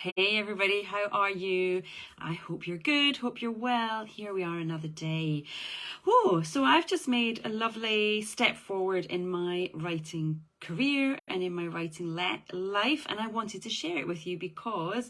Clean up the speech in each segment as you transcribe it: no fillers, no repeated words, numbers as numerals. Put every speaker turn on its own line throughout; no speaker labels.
Hey everybody, how are you? I hope you're good, hope you're well. Here we are another day. So I've just made a lovely step forward in my writing career and in my writing life, and I wanted to share it with you because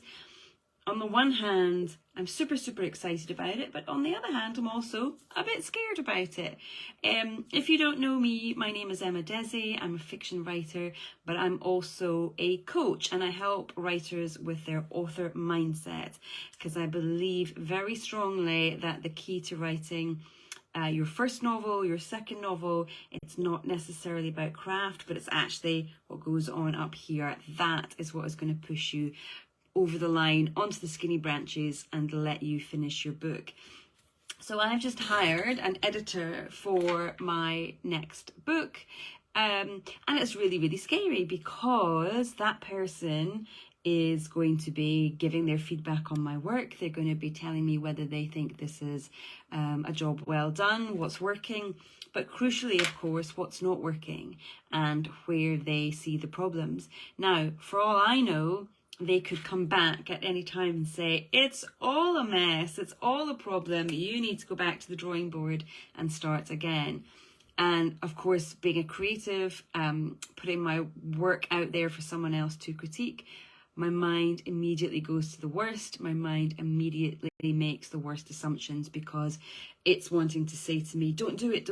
on the one hand, I'm super excited about it, but on the other hand, I'm also a bit scared about it. If you don't know me, my name is Emma Desi. I'm a fiction writer, but I'm also a coach, and I help writers with their author mindset because I believe very strongly that the key to writing your first novel, your second novel, it's not necessarily about craft, but it's actually what goes on up here. That is what is going to push you over the line onto the skinny branches and let you finish your book. So I've just hired an editor for my next book, and it's really scary because that person is going to be giving their feedback on my work. They're going to be telling me whether they think this is a job well done, what's working, but crucially, of course, what's not working and where they see the problems. Now, for all I know, they could come back at any time and say, it's all a mess, it's all a problem, you need to go back to the drawing board and start again. And of course, being a creative, putting my work out there for someone else to critique, my mind immediately goes to the worst. My mind immediately makes the worst assumptions because it's wanting to say to me, don't do it.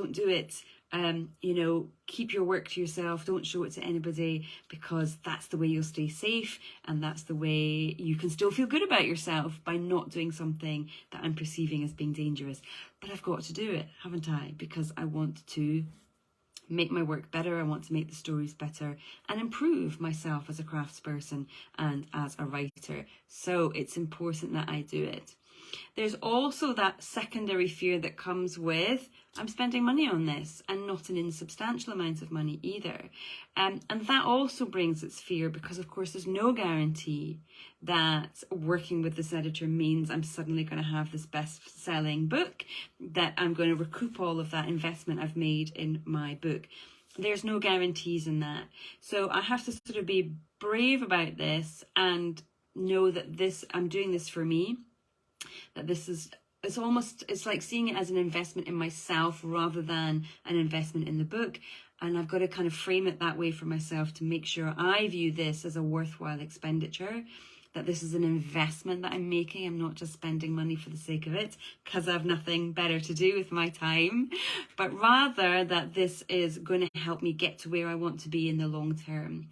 Keep your work to yourself. Don't show it to anybody because that's the way you'll stay safe. And that's the way you can still feel good about yourself by not doing something that I'm perceiving as being dangerous. But I've got to do it, haven't I? Because I want to make my work better. I want to make the stories better and improve myself as a craftsperson and as a writer. So it's important that I do it. There's also that secondary fear that comes with I'm spending money on this, and not an insubstantial amount of money either. And that also brings its fear because, of course, there's no guarantee that working with this editor means I'm suddenly going to have this best-selling book, that I'm going to recoup all of that investment I've made in my book. There's no guarantees in that. So I have to sort of be brave about this and know that I'm doing this for me, that it's like seeing it as an investment in myself rather than an investment in the book. And I've got to kind of frame it that way for myself to make sure I view this as a worthwhile expenditure, that this is an investment that I'm making. I'm not just spending money for the sake of it because I have nothing better to do with my time, but rather that this is going to help me get to where I want to be in the long term.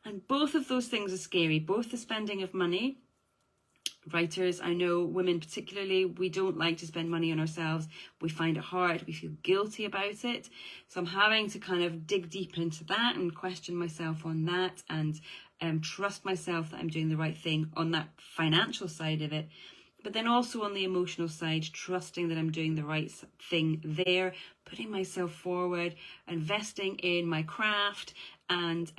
And both of those things are scary, both the spending of money. Writers, I know women particularly, we don't like to spend money on ourselves. We find it hard. We feel guilty about it. So I'm having to kind of dig deep into that and question myself on that and trust myself that I'm doing the right thing on that financial side of it. But then also on the emotional side, trusting that I'm doing the right thing there, putting myself forward, investing in my craft and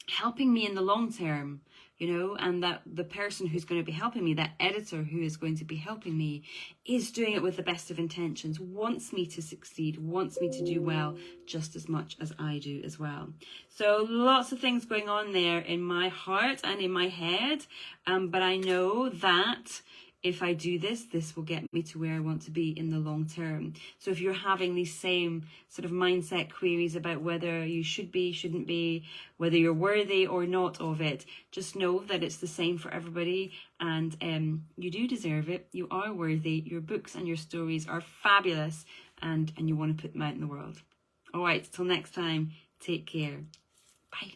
helping me in the long term, and that the person who's going to be helping me, that editor who is going to be helping me, is doing it with the best of intentions, wants me to succeed, wants me to do well just as much as I do as well. So lots of things going on there in my heart and in my head, but I know that if I do this, this will get me to where I want to be in the long term. So if you're having these same sort of mindset queries about whether you should be, shouldn't be, whether you're worthy or not of it, just know that it's the same for everybody, and you do deserve it. You are worthy. Your books and your stories are fabulous, and you want to put them out in the world. All right, till next time, take care. Bye.